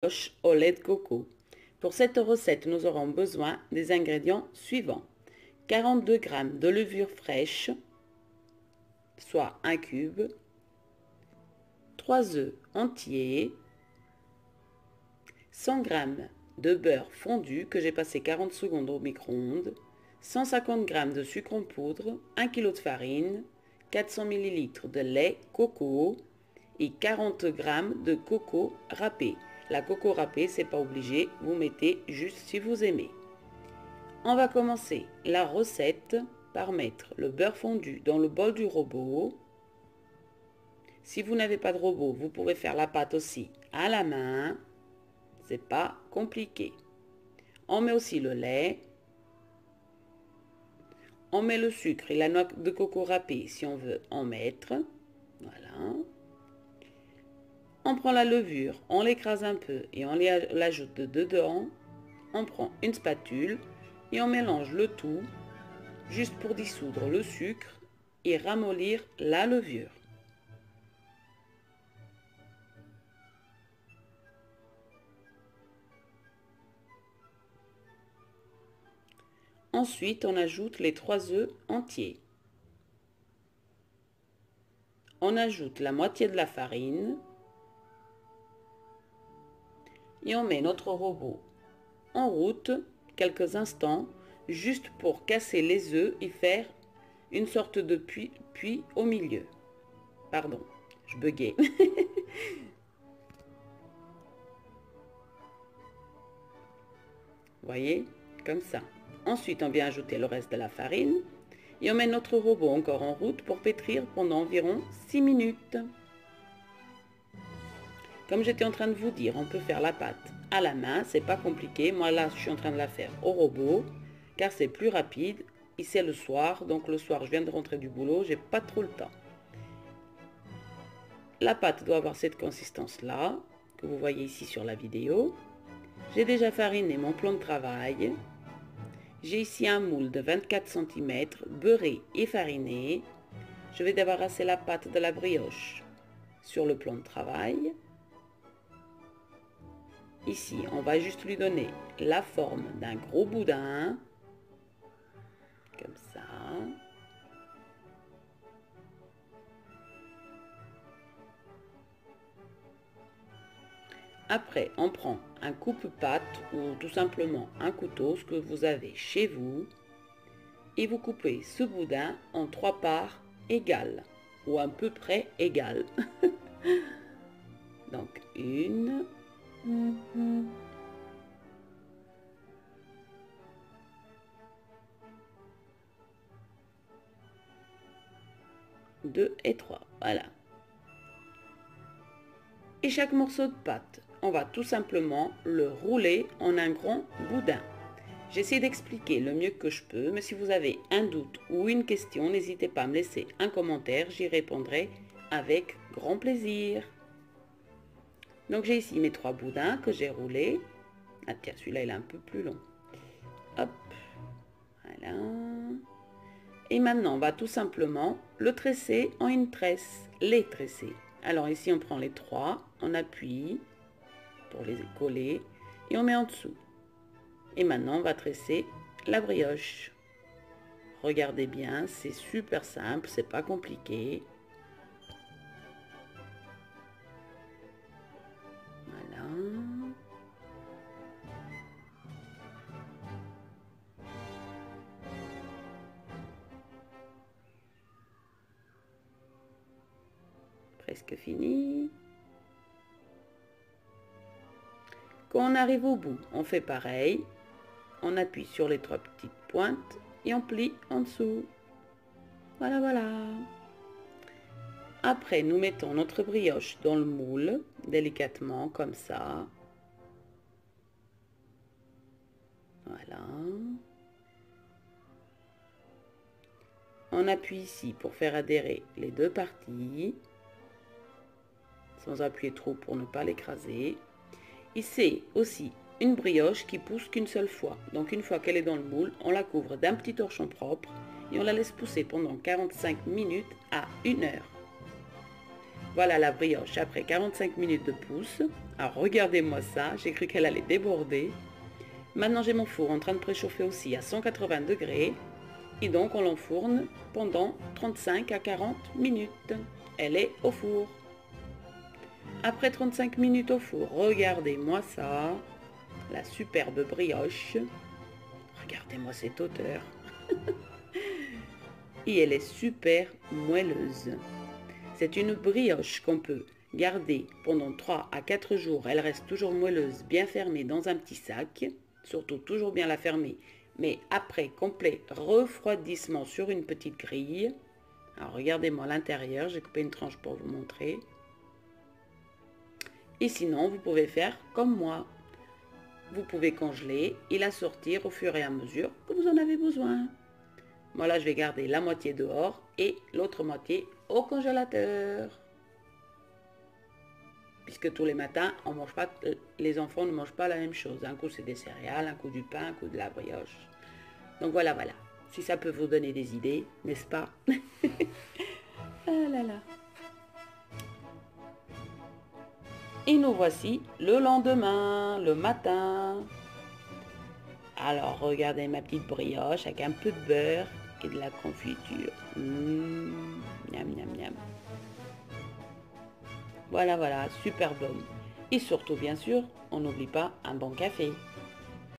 brioche au lait de coco. Pour cette recette, nous aurons besoin des ingrédients suivants. 42 g de levure fraîche, soit un cube, 3 œufs entiers, 100 g de beurre fondu que j'ai passé 40 secondes au micro-ondes, 150 g de sucre en poudre, 1 kg de farine, 400 ml de lait coco et 40 g de coco râpé. La coco râpée, c'est pas obligé, vous mettez juste si vous aimez. On va commencer la recette par mettre le beurre fondu dans le bol du robot. Si vous n'avez pas de robot, vous pouvez faire la pâte aussi à la main. C'est pas compliqué. On met aussi le lait. On met le sucre et la noix de coco râpée si on veut en mettre. Voilà. On prend la levure, on l'écrase un peu et on l'ajoute dedans. On prend une spatule et on mélange le tout juste pour dissoudre le sucre et ramollir la levure. Ensuite, on ajoute les 3 œufs entiers. On ajoute la moitié de la farine et on met notre robot en route quelques instants juste pour casser les œufs et faire une sorte de puits au milieu. Pardon, je buguais. Voyez, comme ça. Ensuite, on vient ajouter le reste de la farine et on met notre robot encore en route pour pétrir pendant environ 6 minutes. Comme j'étais en train de vous dire, on peut faire la pâte à la main, c'est pas compliqué. Moi là, je suis en train de la faire au robot car c'est plus rapide et c'est le soir. Donc le soir, je viens de rentrer du boulot, j'ai pas trop le temps. La pâte doit avoir cette consistance-là que vous voyez ici sur la vidéo. J'ai déjà fariné mon plan de travail. J'ai ici un moule de 24 cm, beurré et fariné. Je vais débarrasser la pâte de la brioche sur le plan de travail. Ici, on va juste lui donner la forme d'un gros boudin, comme ça. Après, on prend un coupe-pâte ou tout simplement un couteau, ce que vous avez chez vous, et vous coupez ce boudin en 3 parts égales, ou à peu près égales. Donc, une, 2 et 3. Voilà. Et chaque morceau de pâte, on va tout simplement le rouler en un grand boudin. J'essaie d'expliquer le mieux que je peux, mais si vous avez un doute ou une question, n'hésitez pas à me laisser un commentaire, j'y répondrai avec grand plaisir. Donc j'ai ici mes 3 boudins que j'ai roulés. Ah tiens, celui-là il est un peu plus long. Hop, voilà. Et maintenant, on va tout simplement le tresser en une tresse, les tresser. Alors ici, on prend les 3, on appuie pour les coller et on met en dessous. Et maintenant, on va tresser la brioche. Regardez bien, c'est super simple, c'est pas compliqué. Voilà. Presque fini. Quand on arrive au bout, on fait pareil. On appuie sur les 3 petites pointes et on plie en dessous. Voilà, voilà. Après, nous mettons notre brioche dans le moule, délicatement, comme ça. Voilà. On appuie ici pour faire adhérer les 2 parties, sans appuyer trop pour ne pas l'écraser. Et c'est aussi une brioche qui pousse qu'une seule fois. Donc une fois qu'elle est dans le moule, on la couvre d'un petit torchon propre et on la laisse pousser pendant 45 minutes à 1 heure. Voilà la brioche après 45 minutes de pouce. Alors regardez-moi ça, j'ai cru qu'elle allait déborder. Maintenant j'ai mon four en train de préchauffer aussi à 180 degrés. Et donc on l'enfourne pendant 35 à 40 minutes. Elle est au four. Après 35 minutes au four, regardez-moi ça. La superbe brioche. Regardez-moi cette hauteur. Et elle est super moelleuse. C'est une brioche qu'on peut garder pendant 3 à 4 jours. Elle reste toujours moelleuse, bien fermée dans un petit sac. Surtout toujours bien la fermer. Mais après complet refroidissement sur une petite grille. Alors regardez-moi l'intérieur, j'ai coupé une tranche pour vous montrer. Et sinon, vous pouvez faire comme moi. Vous pouvez congeler et la sortir au fur et à mesure que vous en avez besoin. Moi là, je vais garder la moitié dehors et l'autre moitié au congélateur. Puisque tous les matins, on mange pas, les enfants ne mangent pas la même chose. Un coup, c'est des céréales, un coup du pain, un coup de la brioche. Donc voilà, voilà. Si ça peut vous donner des idées, n'est-ce pas? Ah là là. Et nous voici le lendemain, le matin. Alors, regardez ma petite brioche avec un peu de beurre et de la confiture. Miam, miam, miam. Voilà, voilà, super bonne. Et surtout, bien sûr, on n'oublie pas un bon café.